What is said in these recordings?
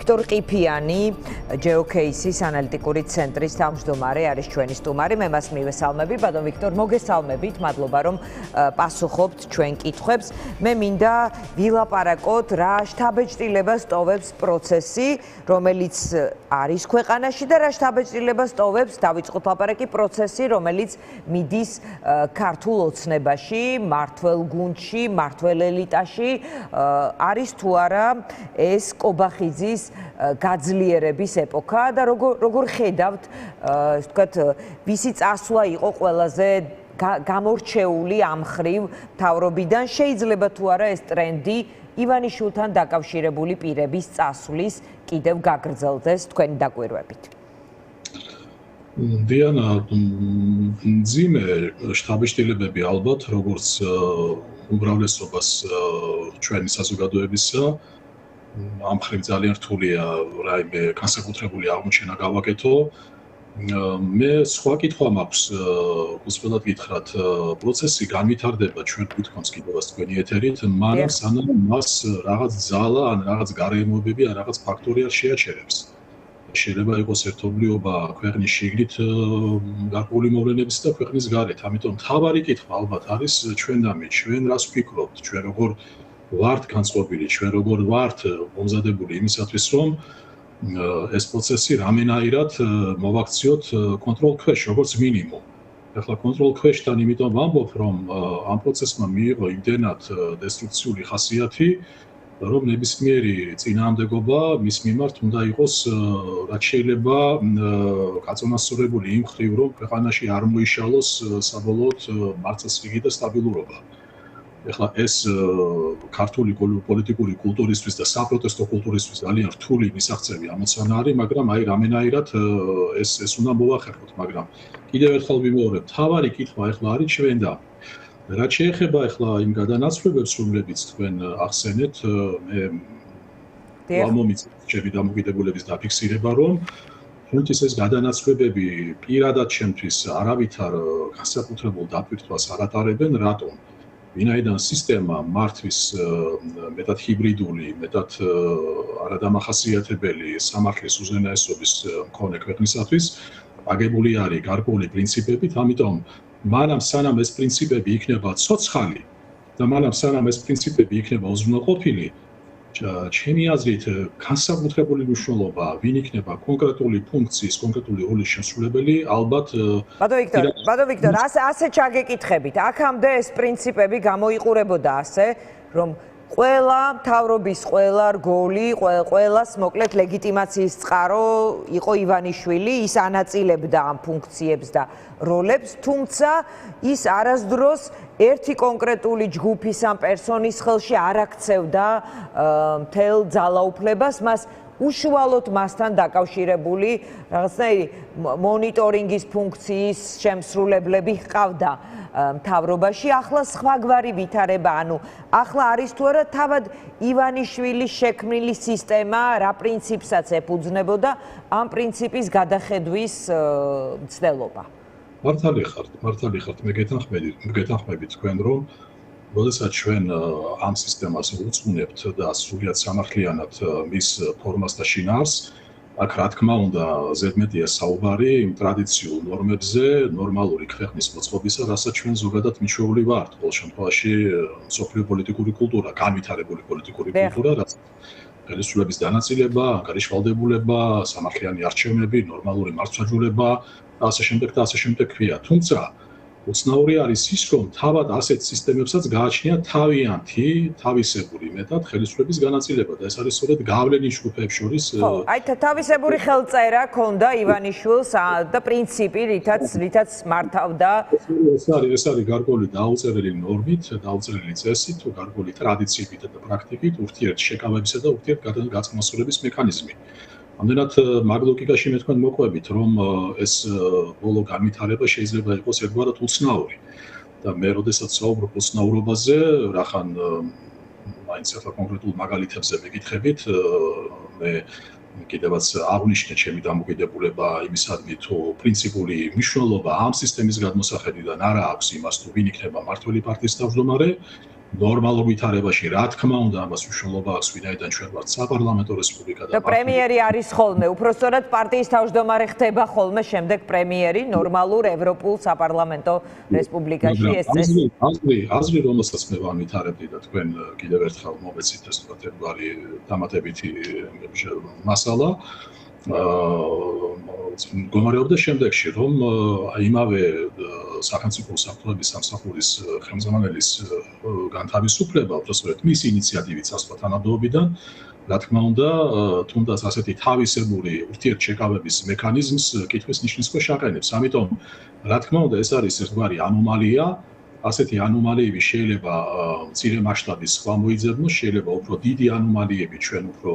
ვიქტორ ყიფიანი, GeoCase-ის ანალიტიკური ცენტრის თავმჯდომარე არის ჩვენი სტუმარი. მე მას მივესალმები. ბატონ ვიქტორ, მოგესალმებით. მადლობა, რომ პასუხობთ ჩვენ კითხვებს. მე მინდა ვილაპარაკოთ რა შთაბეჭდილებას ტოვებს პროცესი, რომელიც არის ქვეყანაში და რა შთაბეჭდილებას ტოვებს დავიწყოთ ლაპარაკი პროცესი, რომელიც მიდის ქართულ ოცნებაში, მართველ გუნდში, მართველ ელიტაში, არის თუ არა ეს კობახიძის გაძლიერების ეპოქა და როგორ ხედავთ, ასე ვთქვათ, ვისი წასვლა იყო ყველაზე გამორჩეული ამ ხრივ მთავრობიდან, შეიძლება თუ არა ეს ტრენდი ივანიშვილთან დაკავშირებული პირების წასვლის კიდევ გაგრძელდეს თქვენი დაკვირვებით? დიანა, მძიმე შთაბეჭდილებები ალბათ, როგორც უმრავლესობას ჩვენი საზოგადოებისა, ამ ხრივ ძალიან რთულია რაიმე განსაკუთრებული აღმოჩენა გავაკეთო. მე სხვა კითხვა მაქვს, უცბად გითხრათ, პროცესი განვითარდება, ჩვენ გვითხოვს კიდევაც თქვენი ეთერით, მაგრამ სანამ მას რაღაც ძალა ან რაღაც გარემოებები ან რაღაც ფაქტორი არ შეაჩერებს. შეიძლება იყოს ერთობლიობა ქვეყნის შიგნით გარკვეული მოვლენების და ქვეყნის გარეთ. ამიტომ მთავარი კითხვა ალბათ არის ჩვენ რას ვფიქრობთ, ჩვენ როგორ ვართ განწყობილი, ჩვენ როგორ ვართ მომზადებული იმისათვის, რომ ეს პროცესი რამენაირად მოვაქციოთ კონტროლქვეშ, როგორც მინიმუმ. ახლა კონტროლქვეშთან იმიტომ ვამბობ, რომ ამ პროცესმა მიიღო იმდენად დესტრუქციული ხასიათი, რომ ნებისმიერი წინააღმდეგობა მის მიმართ უნდა იყოს რაც შეიძლება გაწონასწორებული იმ ხრივ, რომ ქვეყანაში არ მოიშალოს საბოლოოდ მარცხნივ და სტაბილურობა. ახლა ეს ქართული პოლიტიკური კულტურისთვის და საპროტესტო კულტურისთვის ძალიან რთული მისაღწევი ამოცანა არის, მაგრამ აი რამენაირად ეს უნდა მოვახერხოთ, მაგრამ კიდევ ერთხელ ვიმეორებ, თავარი კითხვა ახლა არის ჩვენ და რაც შეეხება ახლა იმ გადანაცვლებებს, რომლებიც თქვენ ახსენეთ, მე ვამომიწევ ჩემი დამოკიდებულების დაფიქსირება, რომ თუნდაც ეს გადანაცვლებები პირადად ჩემთვის არავითარ განსაკუთრებულ დაპირთვას არ ატარებენ, რატომ? ვინაიდან სისტემა მართვის მეტად ჰიბრიდული, მეტად არადამახასიათებელი სამართლის უზენაესობის მქონე ქვეყნისათვის აგებული არის გარკვეული პრინციპებით, ამიტომ მანამ სანამ ეს პრინციპები იქნება ცოცხალი და მანამ სანამ ეს პრინციპები იქნება უზრუნველყოფილი, ჩემი აზრით განსაკუთრებული მნიშვნელობა ვინ იქნება კონკრეტული ფუნქციის, კონკრეტული როლის შემსრულებელი, ალბათ ბატონ ვიქტორ, ასე ჩაგეკითხებით. აქამდე ეს პრინციპები გამოიყურებოდა ასე, რომ ყველა მთავრობის ყველა რგოლი, ყველას მოკლედ ლეგიტიმაციის წყარო იყო ივანიშვილი, ის ანაწილებდა ამ ფუნქციებს და როლებს, თუმცა ის არასდროს ერთი კონკრეტული ჯგუფის ან პერსონის ხელში არ აქცევდა მთელ ძალაუფლებას, მას უშუალოდ მასთან დაკავშირებული რაღაცნაირი მონიტორინგის ფუნქციის შემსრულებლები ჰყავდა მთავრობაში. ახლა სხვაგვარი ვითარება, ანუ ახლა არის თუ არა თავად ივანიშვილის შექმნილი სისტემა, რა პრინციპსაც ეფუძნებოდა ამ პრინციპის გადახედვის მცდელობა? მართალი ხართ, მე გეთანხმებით თქვენ, რომ როდესაც ჩვენ ამ სისტემას უძღვნებთ და სრულიად სამართლიანად მის ფორმას და შინაარსს, აქ რა თქმა უნდა ზედმეტია საუბარი იმ ტრადიციულ ნორმებზე, ნორმალური ქვეყნის მოწყობისა, რასაც ჩვენ ზოგადად მიჩვეული ვართ. ყოველ შემთხვევაში მსოფლიო პოლიტიკური კულტურა, განვითარებული პოლიტიკური კულტურა, რაც ხელისუფლების დანაწილება, ანგარიშვალდებულება, სამართლიანი არჩევნები, ნორმალური მართლმსაჯულება და ასე შემდეგ ქვია. თუმცა უცნაური არის ის, რომ თავად ასეთ სისტემებსაც გააჩნია თავიანთი, თავისებური მეტად ხელისუფლების განაწილება და ეს არის სწორედ გავლენის ჯგუფებს შორის. ხო, აი თავისებური ხელწერა ქონდა ივანიშვილს და პრინციპი, რითაც მართავდა. ეს არის გარკვეული დაუწერელი ნორმით, დაუწერელი წესით, გარკვეული ტრადიციებით და პრაქტიკით, ურთიერთშეკავებისა და ურთიერთგაწმასწორების მექანიზმი. ამდენად მაგ ლოგიკაში მე თქვენ მოყვებით, რომ ეს ბოლო განვითარება შეიძლება იყოს ერთგვარად უცნაური. და მე როდესაც საუბრობ უცნაურობაზე, რახან მაინც ახლა კონკრეტულ მაგალითებზე მეკითხებით, მე კიდევაც აღნიშნე ჩემი დამოკიდებულება იმისადმი, თუ პრინციპული მნიშვნელობა ამ სისტემის გადმოსახედიდან არა აქვს იმას, თუ ვინ იქნება მმართველი პარტიის თავმჯდომარე, ნორმალურ ვითარებაში რა თქმა უნდა ამას მნიშვნელობა აქვს, ვინაიდან ჩვენ ვართ საპარლამენტო რესპუბლიკა და პრემიერი არის ხოლმე, უпростоრად პარტიის თავმჯდომარე ხდება ხოლმე შემდეგ პრემიერი ნორმალურ ევროპულ საპარლამენტო რესპუბლიკაში ეს აზრი რომელსაც მე ვამვითარებდი და თქვენ კიდევ ერთხელ მომეცით ეს თქვენი დამატებითი მასალა მდგომარეობდა შემდეგში, რომ იმავე სახელმწიფო საფუძვლის სამსახურის ხელმძღვანელის განთავისუფლება, უბრალოდ მის ინიციატივით სასწრაფო თანამდებობიდან, რა თქმა უნდა, თუნდაც ასეთი თავისებური ურთიერთშეკავების მექანიზმს კითხვის ნიშნის ქვეშ აყენებს. ამიტომ, რა თქმა უნდა, ეს არის ერთგვარი ანომალია. ასეთი ანომალიები შეიძლება მცირე მასშტაბის სხვა მოიძებნოს, შეიძლება უფრო დიდი ანომალიები ჩვენ უფრო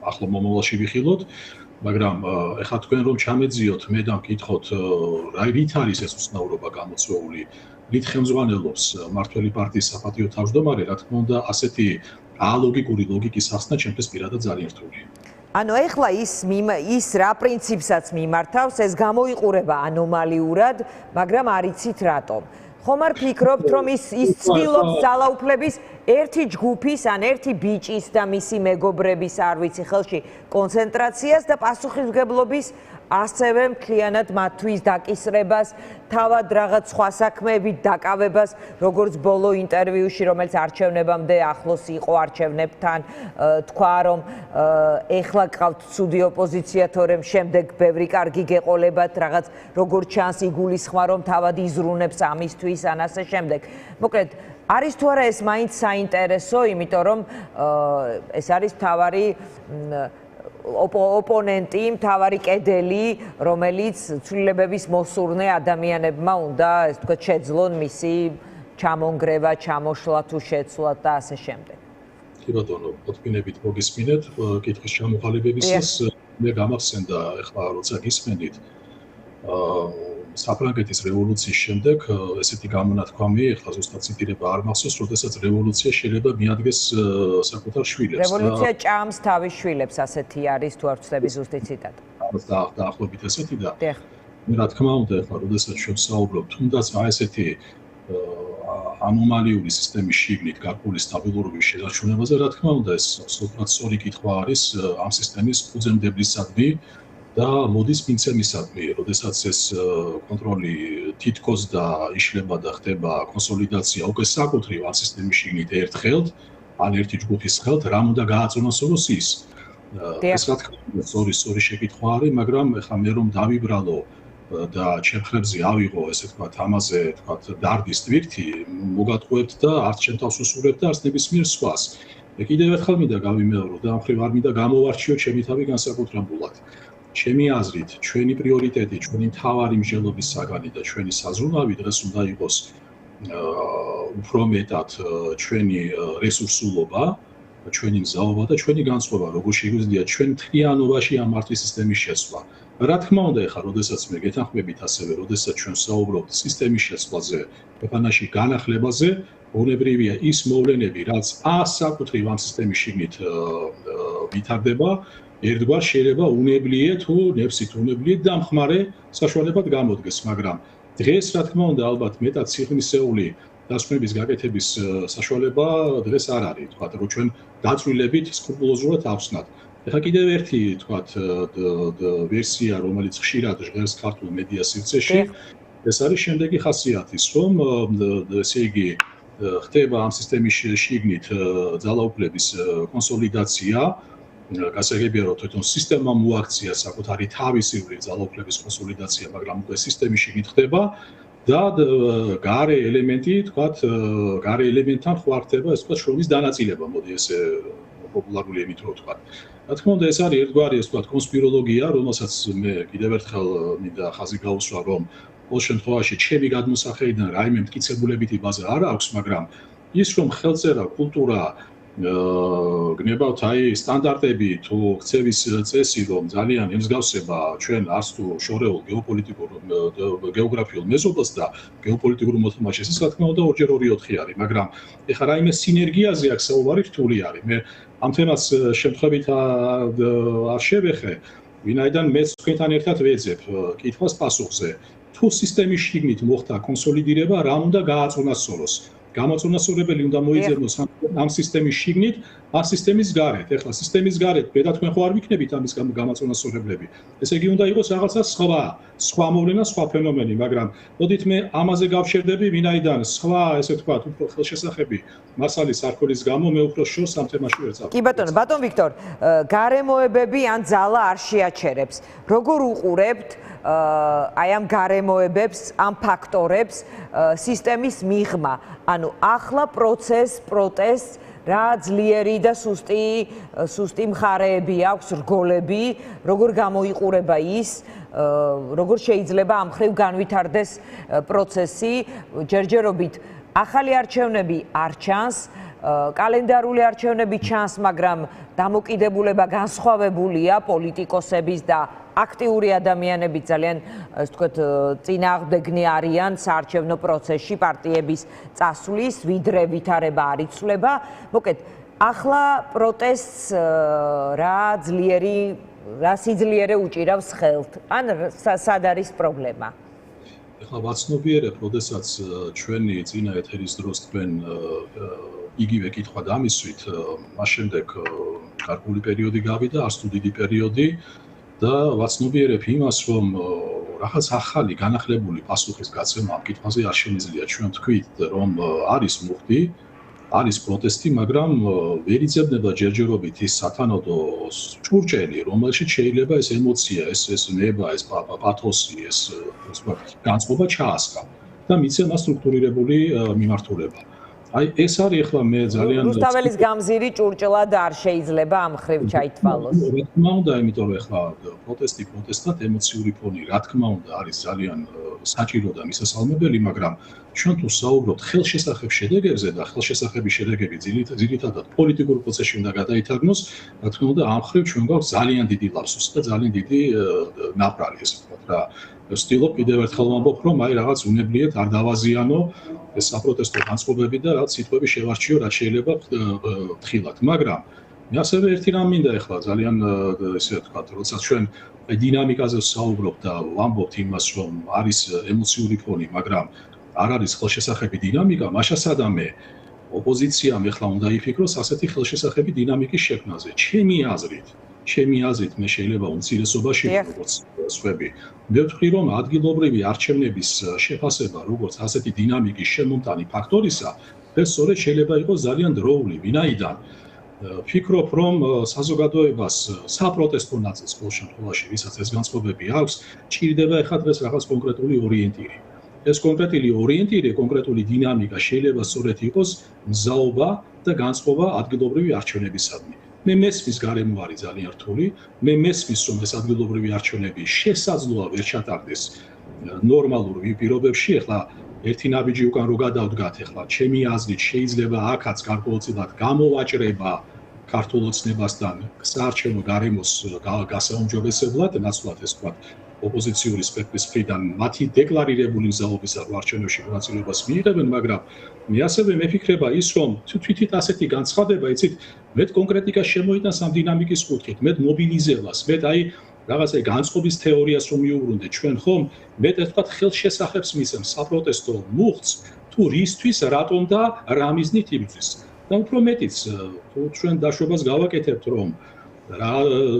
ახლო მომავალში ვიხილოთ, მაგრამ ეხლა თქვენ რომ ჩამეძიოთ, მე და მკითხოთ, რით არის ეს უცნაურობა გამოწვეული, რით ხელმძღვანელობს მართველი პარტიის საპატიო თავმჯდომარე, რა თქმა უნდა, ასეთი ალოგიკური ლოგიკის ახსნა ჩემთვის პირადად ძალიან რთულია. ანუ ეხლა ის რა პრინციპსაც მიმართავს, ეს გამოიყურება ანომალიურად, მაგრამ არ იცით რატომ. ხომ არ ფიქრობთ, რომ ის ცდილობს ძალაუფლების ერთი ჯგუფის, ან ერთი ბიჭის და მისი მეგობრების, არ ვიცი, ხელში კონცენტრაციას და პასუხისმგებლობის ასევე მთლიანად მათთვის დაკისრებას, თავად რაღაც სხვა საქმეებით დაკავებას, როგორც ბოლო ინტერვიუში, რომელიც არჩევნებამდე ახლოს იყო არჩევნებთან, თქვა, რომ ეხლა გყავთ ცუდი ოპოზიცია, თორემ შემდეგ ბევრი კარგი გეყოლებათ, რაღაც როგორც ჩანს იგულისხმა, რომ თავად იზრუნებს ამისთვის, ან ასე შემდეგ. მოკლედ, არის თუ არა ეს მაინც საინტერესო, იმიტომ რომ ეს არის მთავარი ოპონენტი, მთავარი კედელი, რომელიც ცვლილებების მოსურნე ადამიანებმა უნდა, ეს თქვა, შეძლონ მისი ჩამონგრევა, ჩამოშლა თუ შეცვლა და ასე შემდეგ. კი ბატონო, მოთმინებით მოგისმინეთ, კითხვის ჩამოყალიბებისას მე გამახსენდა ეხლა როცა გისმენით საფრანგეთის რევოლუციის შემდეგ ესეთი გამონათქვამი, ეხლა ზუსტად ციტირება არ მახსოვს, როდესაც რევოლუცია შეიძლება მიადგეს საკუთარ შვილებს. რევოლუცია ჭამს თავის შვილებს, ასეთი არის თუ არ ვცდები ზუსტი ციტატა. დაახლოებით ესეთი და რა თქმა უნდა, ეხლა როდესაც ჩვენ საუბრობთ, თუნდაც ესეთი ანომალიური სისტემის შიგნით გარკვეული სტაბილურობის შენარჩუნებაზე, რა თქმა უნდა, ეს სულთან სწორი კითხვა არის ამ სისტემის ფუძემდებლისადმი და მოდის მიცემისადმი, როდესაც ეს კონტროლი თითქოს და იშლება და ხდება კონსოლიდაცია უკვე საკუთრივ ამ სისტემის შიგნით ერთხელთ, ან ერთი ჯგუფის ხელთ, რამ უნდა გააწონასწოროს ის. ეს რა თქმა უნდა სწორი შეკითხვა არის, მაგრამ ეხლა მე რომ დავიბრალო და ჩემხრებზე ავიღო, ესე ვთქვათ, ამაზე, ვთქვათ, დარდის ტვირთი, მოგატყუებთ და არც ჩემ თავს უსურვებთ და არც ნებისმიერ სხვას. მე კიდევ ერთხელ მინდა გავიმეორო და ამ მხრივ არ მინდა გამოვარჩიო ჩემი თავი განსაკუთრებულად. ჩემი აზრით, ჩვენი პრიორიტეტი, ჩვენი მთავარი მსჯელობის საგანი და ჩვენი საზრუნავი დღეს უნდა იყოს უფრო მეტად ჩვენი რესურსულობა, ჩვენი მზაობა და ჩვენი განწყობა, როგორ შეგვიძლია ჩვენ მთლიანობაში ამ მართვის სისტემის შეცვლა. რა თქმა უნდა, ეხლა, როდესაც მე გეთანხმებით ასევე, როდესაც ჩვენ საუბრობთ სისტემის შეცვლაზე, ქვეყანაში განახლებაზე, ბუნებრივია ის მოვლენები, რაც საკუთრივ ამ სისტემის შიგნით ვითარდება, ერთგვარ შეიძლება უნებლიე თუ ნებსით უნებლიე დამხმარე საშუალებად გამოდგეს, მაგრამ დღეს რა თქმა უნდა, ალბათ მეტად სიღრმისეული დასკვნების გაკეთების საშუალება დღეს არ არის, თქვათ, რომ ჩვენ დაწვრილებით სკრუპულოზურად ავხსნათ. ეხლა კიდევ ერთი, თქვათ, ვერსია, რომელიც ხშირად ჟღერს ქართულ მედია სივრცეში, ეს არის შემდეგი ხასიათის, რომ ესე იგი ხდება ამ სისტემის შიგნით ძალაუფლების კონსოლიდაცია, გასაგებია, რომ თვითონ სისტემა მოაქცია საკუთარი თავისივე ძალაუფლების კონსოლიდაცია, მაგრამ უკვე სისტემის შიგნით ხდება და გარე ელემენტი, თქვათ, გარე ელემენტთან ხوارდება, ეს თქვათ, შრომის დანაწილება, მოდი ესე პოპულარული ემით რო ვთქვათ. რა თქმა უნდა, ეს არის ერთგვარი, ეს თქვათ, კონსპიროლოგია, რომელსაც მე კიდევ ერთხელ მინდა ხაზი გაუსვა, რომ ყოველ შემთხვევაში ჩემი გადმოსახედიდან რაიმე მტკიცებულებითი ბაზა არ აქვს, მაგრამ ის რომ ხელწერა, კულტურა გნებავთ აი სტანდარტები თუ ქცევის წესი, რომ ძალიან ემსგავსება ჩვენ არც თუ შორეულ გეოპოლიტიკურ გეოგრაფიულ მეზობელს და გეოპოლიტიკურ მოთამაშეს, ეს რა თქმა უნდა 2-4 არის, მაგრამ ეხლა რაიმე სინერგიაზე აქ საუბარი რთული არის. მე ამ თემას შემთხვევით არ შევეხე, ვინაიდან მეც თქვენთან ერთად ვეძებ კითხვას პასუხზე. თუ სისტემის შიგნით მოხდა კონსოლიდირება, რა უნდა გააწონასწოროს? გამოწონასწორებელი უნდა მოიძებნოს ამ სისტემის შიგნით, ამ სისტემის გარეთ. ეხლა სისტემის გარეთ ბედა თქვენ ხო არ ვიქნებით ამის გამოწონასწორებლები. ესე იგი უნდა იყოს რაღაცა სხვა მოვლენა, სხვა ფენომენი, მაგრამ მოდით მე ამაზე გავშერდები, ვინაიდან სხვა, ესე ვთქვათ, უფრო ხელშესახები მასალის არქონის გამო მე უფრო შორს ამ თემაში ვერ წავ. კი ბატონ ვიქტორ, გარემოებები ან ძალა არ შეაჩერებს. როგორ უყურებთ აი ამ გარემოებებს, ამ ფაქტორებს სისტემის მიღმა? ანუ ახლა პროტესტს რა ძლიერი და სუსტი მხარეები აქვს, რგოლები, როგორ გამოიყურება ის, როგორ შეიძლება ამ ხრივ განვითარდეს პროცესი, ჯერჯერობით ახალი არჩევნები არ ჩანს, კალენდარული არჩევნები ჩანს, მაგრამ დამოკიდებულება განსხვავებულია პოლიტიკოსების და აქტიური ადამიანები ძალიან, ასე ვთქვათ, წინააღმდეგნი არიან საარჩევნო პროცესში პარტიების წასვლის, ვიდრე ვითარება არ იცვლება. მოკლედ, ახლა პროტესტს რა სიძლიერე უჭირავს ხელთ? ან სად არის პრობლემა? ეხლა ვაცნობიერებ, როდესაც ჩვენი წინა ეთერის დროს თქვენ იგივე კითხვა დამისვით, მას შემდეგ გარკვეული პერიოდი გავიდა, არც თუ დიდი პერიოდი და ვაცნობიერებ იმას, რომ რაღაც ახალი განახლებული პასუხის გაცემა ამ კითხვაზე არ შემიძლია. ჩვენ ვთქვით, რომ არის მუხტი, არის პროტესტი, მაგრამ ვერ იძებნება ჯერჯერობით ის სათანადო ჭურჭელი, რომელშიც შეიძლება ეს ემოცია, ეს ნება, ეს პათოსი, ეს განწყობა ჩაასხა და მიცემა სტრუქტურირებული მიმართულება. აი ეს არის ახლა მე ძალიან რუსთაველის გამზირი ჭურჭლად არ შეიძლება ამ ხრივ ჩაითვალოს. რა თქმა უნდა, იმიტომ რომ ახლა პროტესტად ემოციური ფონი, რა თქმა უნდა, არის ძალიან საჭირო და მისასალმებელი, მაგრამ ჩვენ თუ საუბრობთ ხელშესახებ შედეგებზე და ხელშესახების შედეგები ძირითადად პოლიტიკურ პროცესში უნდა გადაითარგმნოს, რა თქმა უნდა, ამ ხრივ ჩვენ გვაქვს ძალიან დიდი ლაფსუსი და ძალიან დიდი ნაპრალი, ესე ვთქვათ რა. ვცდილობ კიდევ ერთხელ ვამბობ, რომ აი რაღაც უნებლიეთ არ დავაზიანო ეს საპროტესტო განწყობები და რაღაც სიტყვები შევარჩიო, რაც შეიძლება ვთხილად. მაგრამ მე ასევე ერთი რამ მინდა ახლა ძალიან ესე ვთქვათ, როდესაც ჩვენ დინამიკაზე ვსაუბრობთ და ვამბობთ იმას, რომ არის ემოციური ფონი, მაგრამ არ არის ხელშესახები დინამიკა, მაშასადამე ოპოზიციამ ახლა უნდა იფიქროს ასეთი ხელშესახები დინამიკის შექმნაზე. ჩემი აზრით მე შეიძლება უმცირესობაში როგორც სხვები მე ვთქვი რომ ადგილობრივი არჩევნების შეფასება როგორც ასეთი დინამიკის შემომტანი ფაქტორისა ეს სწორედ შეიძლება იყოს ძალიან დროული ვინაიდან ვფიქრობ რომ საზოგადოებას საპროტესტო ნაწილს ყოველ შემთხვევაში ვისაც ეს განწყობები აქვს ჭირდება ახლა დღეს რაღაც კონკრეტული ორიენტირი ეს კონკრეტული ორიენტირი კონკრეტული დინამიკა შეიძლება სწორედ იყოს მზაობა და განწყობა ადგილობრივი არჩევნებისადმი მე მესმის გარემო არის ძალიან რთული, მე მესმის რომ ეს ადგილობრივი არჩევნები შესაძლოა ვერ ჩატარდეს ნორმალურ პირობებში, ახლა ერთი ნაბიჯი უკან რო გადავდგათ, ახლა ჩემი აზრით შეიძლება აქაც გარკვეულწილად გამოვაჭრება ქართულ ოცნებასთან საარჩევნო გარემოს გასაუმჯობესებლად, ნაცვლად ეს ვთქვათ, ოპოზიციური სპექტრის მხრიდან მათი დეკლარირებული მზაობისა არჩევნებში მონაწილეობას მიიღებენ, მაგრამ მე ასევე მეფიქრება ის, რომ თვითით ასეთი განცხადება, იცით, მეტ კონკრეტიკას შემოიტანს ამ დინამიკის კუთხით, მეტ მობილიზებას, მეტ აი რაღაცა განწყობის თეორიას რომ მიუბრუნდეთ ჩვენ ხომ, მეტ ეს ვთქვათ ხელშესახებს მისცემს საპროტესტო მუხტს, თუ რისთვის, რატომ და რა მიზნით იბრძვის. და უფრო მეტიც, თუ ჩვენ დაშვებას გავაკეთებთ, რომ რა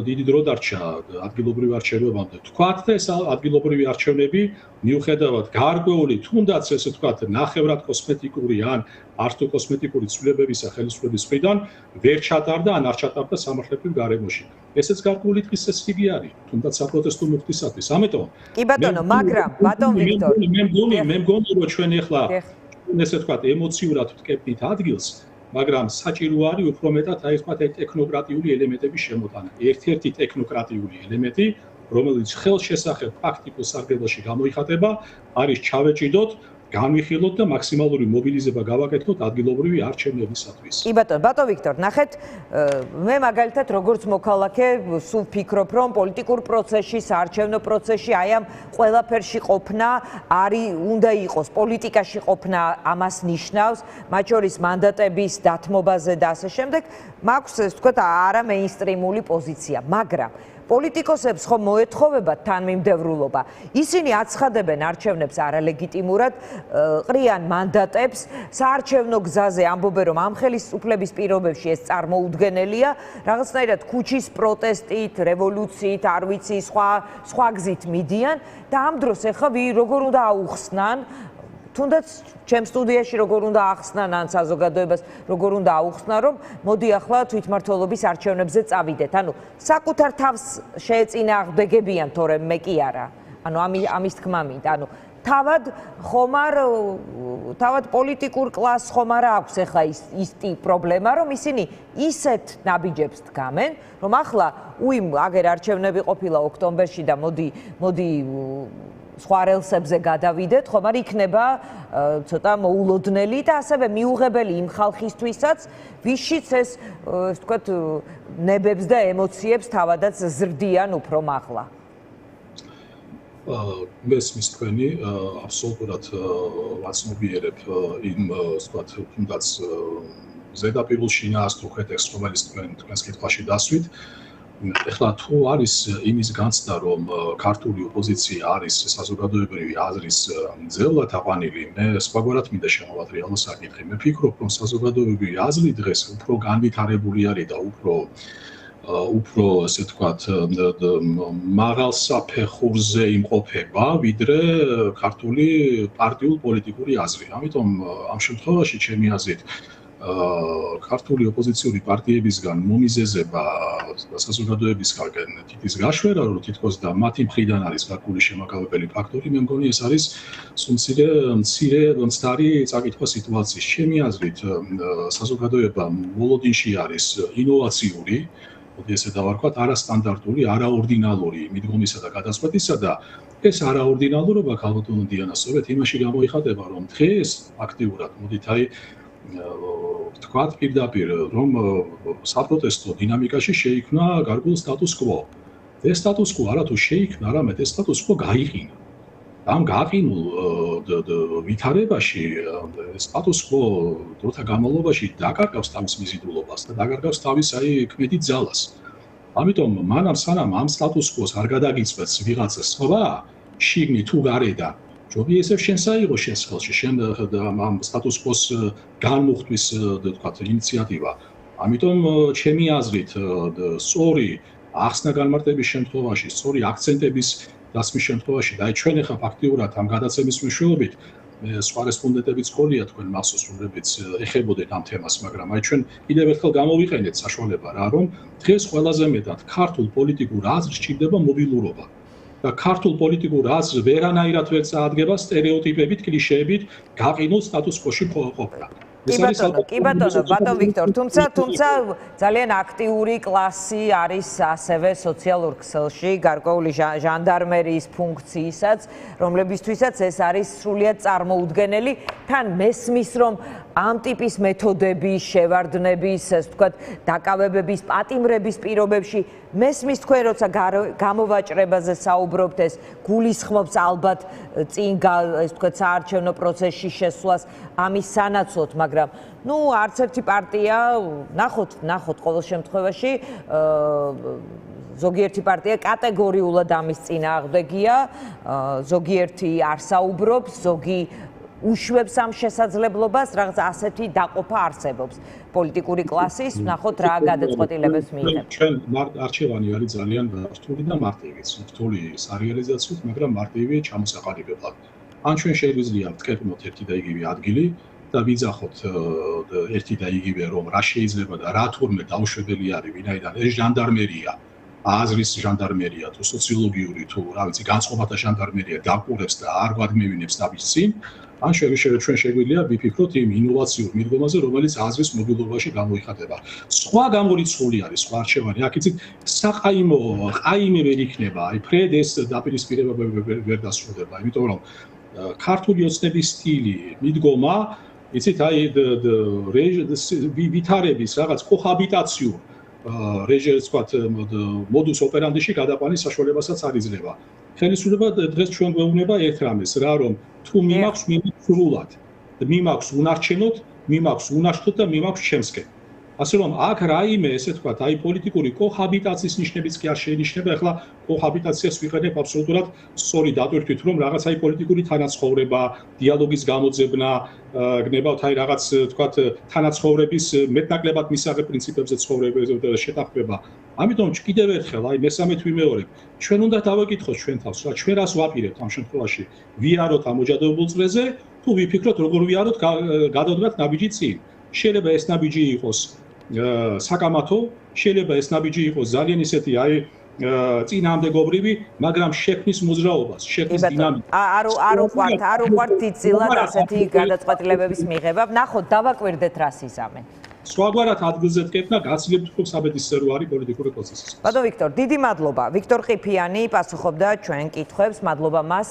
დიდი დრო დარჩა ადგილობრივ არჩევნებამდე. თქვათ და ეს ადგილობრივი არჩევნები მიუხედავად გარკვეული თუნდაც ესე ვთქვათ ნახევრად კოსმეტიკური ან არც თუ კოსმეტიკური ცვლილებებისა ხელისუფლების მხრიდან ვერ ჩატარდა ან არ ჩატარდა სამართლებრივ გარემოში. ესეც გარკვეული დღის წესრიგი არის, თუნდაც საპროტესტო მუხტისათვის. ამიტომ კი ბატონო, მაგრამ ბატონ ვიქტორ, მე მგონი რომ ჩვენ ახლა ესე ვთქვათ ემოციურად ვტკეპნით ადგილს მაგრამ საჭირო არის უფრო მეტად აი ვთქვათ ტექნოკრატიული ელემენტების შემოტანა. ერთ-ერთი ტექნოკრატიული ელემენტი, რომელიც ხელშესახებ ფაქტიკურ სარგებლოში გამოიხატება, არის ჩავეჭიდოთ, განვიხილოთ და მაქსიმალური მობილიზება გავაკეთოთ ადგილობრივი არჩევნებისათვის. კი ბატონ ვიქტორ, ნახეთ, მე მაგალითად როგორც მოქალაქე სულ ვფიქრობ, რომ პოლიტიკურ პროცესში, საარჩევნო პროცესში აი ამ ყველაფერში ყოფნა უნდა იყოს, პოლიტიკაში ყოფნა ამას ნიშნავს, მათ შორის მანდატების დათმობაზე და ასე შემდეგ, მაქვს ეს ვთქვათ არა მეინსტრიმული პოზიცია, მაგრამ პოლიტიკოსებს ხომ მოეთხოვებათ თანმიმდევრულობა. ისინი აცხადებენ არჩევნებს არალეგიტიმურად, ყრიან მანდატებს, საარჩევნო გზაზე ამბობენ, რომ ამ ხელისუფლების პირობებში ეს წარმოუდგენელია, რაღაცნაირად ქუჩის პროტესტით, რევოლუციით, არ ვიცი, სხვა გზით მიდიან და ამ დროს ეხლა როგორ უნდა აუხსნან თუნდაც ჩემ სტუდიაში როგორ უნდა ახსნან ან საზოგადოებას როგორ უნდა აუხსნან, რომ მოდი ახლა თვითმმართველობის არჩევნებზე წავიდეთ. ანუ საკუთარ თავს შეეწინააღმდეგებიან, თორემ მე კი არა. ანუ ამის თქმა მინდა. ანუ თავად პოლიტიკურ კლასს ხომ არა აქვს ახლა ის პრობლემა, რომ ისინი ისეთ ნაბიჯებს დგამენ, რომ ახლა აგერ არჩევნები ყოფილა ოქტომბერში და მოდი სხვა რელსებზე გადავიდეთ, ხომ არ იქნება ცოტა მოულოდნელი და ასევე მიუღებელი იმ ხალხისთვისაც, ვისშიც ეს ვთქვათ ნებებს და ემოციებს თავადაც ზრდიან უფრო მაღლა. მესმის თქვენი აბსოლუტურად ვაცნობიერებ იმ ვთქვათ თუნდაც ზედაპირულ შინაარსს თუ ხეთქს, რომელიც თქვენს კითხვაში დასვით. ეხლა თუ არის იმის განცდა, რომ ქართული ოპოზიცია არის საზოგადოებრივი აზრის მძევლად აყვანილი, მე სხვაგვარად მინდა შემოვატრიალო საკითხი. მე ვფიქრობ, რომ საზოგადოებრივი აზრი დღეს უფრო განვითარებული არის და უფრო ასე ვთქვათ მაღალ საფეხურზე იმყოფება, ვიდრე ქართული პარტიულ პოლიტიკური აზრი. ამიტომ ამ შემთხვევაში ჩემი აზრით ქართული ოპოზიციური პარტიებისგან მომიზეზება საზოგადოებისგან თითის გაშვერა, რომ თითქოს და მათი მხრიდან არის გარკვეული შემაკავებელი ფაქტორი, მე მგონი ეს არის მცირე წაკითხვა სიტუაციის. ჩემი აზრით საზოგადოება მოლოდინში არის ინოვაციური, მოდი ესე დავარქვათ, არასტანდარტული, არაორდინალური მიდგომისა და გადაწყვეტისა და ეს არაორდინალურობა ქალბატონო დიანა სწორედ იმაში გამოიხატება, რომ დღეს აქტიურად მოდით ვთქვათ პირდაპირ, რომ საპროტესტო დინამიკაში შეიქმნა გარკვეულ სტატუს კვო. ეს სტატუს კვო არა თუ შეიქმნა, არამედ ეს სტატუს კვო გაიყინა. ამ გაყინულ ვითარებაში სტატუს კვო დროთა განმავლობაში დაკარგავს თავის მიზიდულობას და დაკარგავს თავის ქმედით ძალას. ამიტომ მანამ სანამ ამ სტატუს კვოს არ გადაგიწყვეტს ვიღაცა სხვა, შიგნით თუ გარედან ჯობი ესე შენს აიღო შენს ხელში, შენ ამ სტატუს კვოს განმუხტვის ვთქვათ ინიციატივა. ამიტომ ჩემი აზრით სწორი ახსნა განმარტების შემთხვევაში, სწორი აქცენტების დასმის შემთხვევაში და ჩვენ ახლა ფაქტიურად ამ გადაცემის მეშვეობით სხვა რესპონდენტებიც ყოლია თქვენ მახსოვს, რომლებიც ეხებოდნენ ამ თემას, მაგრამ ჩვენ კიდევ ერთხელ გამოვიყენეთ საშუალება რა, რომ დღეს ყველაზე მეტად ქართულ პოლიტიკურ აზრს სჭირდება მობილურობა. და ქართულ პოლიტიკურ აზრს ვერანაირად ვერ წაადგება სტერეოტიპებით, კლიშეებით გაყინულ სტატუს კვოში ყოფნა. კი ბატონო ვიქტორ, თუმცა ძალიან აქტიური კლასი არის ასევე სოციალურ ქსელში, გარკვეული ჟანდარმერიის ფუნქციისაც, რომლებისთვისაც ეს არის სრულიად წარმოუდგენელი. თან მესმის, რომ ამ ტიპის მეთოდების, შევარდნების, ასე ვთქვათ, დაკავებების, პატიმრების პირობებში მესმის თქვენ, როცა გამოვაჭრებაზე საუბრობთ, ეს გულისხმობს ალბათ წინ ასე ვთქვათ, საარჩევნო პროცესში შესვლას ამის სანაცვლოდ, მაგრამ არც ერთი პარტია, ნახოთ ყოველ შემთხვევაში, ზოგიერთი პარტია კატეგორიულად ამის წინააღმდეგია, ზოგიერთი არ საუბრობს, ზოგი უშვებს ამ შესაძლებლობას, რაღაც ასეთი დაყოფა არსებობს პოლიტიკური კლასის, ნახოთ რა გადაწყვეტილებებს მიიღებს. ჩვენ არჩევანი არის ძალიან რთული და მარტივი, რთული სარეალიზაციოდ, მაგრამ მარტივი ჩამოსაყალიბებლად. ან ჩვენ შეგვიძლია ვტკეპნოთ ერთი და იგივე ადგილი და ვიძახოთ ერთი და იგივე, რომ რა შეიძლება და რა თურმე დაუშვებელი არის, ვინაიდან ეს ჟანდარმერია, აზრის ჟანდარმერია თუ სოციოლოგიური თუ რა ვიცი, განწყობათა ჟანდარმერია დაყურებს და არ გვადმევინებს დაბის წინ, ან ჩვენ შეგვიძლია ვიფიქროთ იმ ინოვაციურ მიდგომაზე, რომელიც აზრის მობილურობაში გამოიხატება. სხვა გამორიცხული არის, სხვა არჩევანი. აქ იცით, ყაიმე ვერ იქნება, ფრედ ეს დაპირისპირება ვერ დასრულდება, იმიტომ რომ ქართული ოცნების სტილი, მიდგომა, იცით, ვითარების რაღაც კოჰაბიტაციურ რეჟიმს ვთქვათ, მოდუს ოპერანდიში გადაყვანის საშუალებასაც არ იძლევა. ხელისუფლება დღეს ჩვენ გვეუბნება ერთ რამეს, რა რომ თუ მიმაქვს სრულად, მიმაქვს უნარჩენოთ, მიმაქვს უნაშთოთ და მიმაქვს ჩემსკენ. ასე რომ აქ რაიმე ესე თქვათ, აი პოლიტიკური კოჰაბიტაციის ნიშნებიც კი არ შეინიშნება. ახლა კოჰაბიტაციას ვიყენებ აბსოლუტურად სწორი დატვირთვით, რომ რაღაც აი პოლიტიკური თანაცხოვრება, დიალოგის გამოძებნა, გნებავთ აი რაღაც თქვათ თანაცხოვრების მეტნაკლებად მისაღებ პრინციპებზე ცხოვრების შეთანხმება. ამიტომ კიდევ ერთხელ აი მესამედ ვიმეორებ, ჩვენ უნდა დავეკითხოთ ჩვენ თავს, რა ჩვენ რას ვაპირებთ ამ შემთხვევაში, ვიაროთ ამ ოჯახებულ წრეზე, თუ ვიფიქროთ როგორ ვიაროთ გადავდგათ ნაბიჯი წინ. შეიძლება ეს ნაბიჯი იყოს საკამათო, შეიძლება ეს ნაბიჯი იყოს ძალიან ისეთი აი წინააღმდეგობრივი, მაგრამ შექმნის მოძრაობას, შექმნის დინამიკას. არ უყვართ დიდწილად ასეთი გადაწყვეტილებების მიღება. ნახოთ, დავაკვირდეთ რას იზამენ. სხვაგვარად ადგილზე დგებნა გაცილებით უფრო საბედისწერო არის პოლიტიკური პროცესის. ბატონ ვიქტორ, დიდი მადლობა. ვიქტორ ყიფიანი პასუხობდა ჩვენ კითხვებს. მადლობა მას.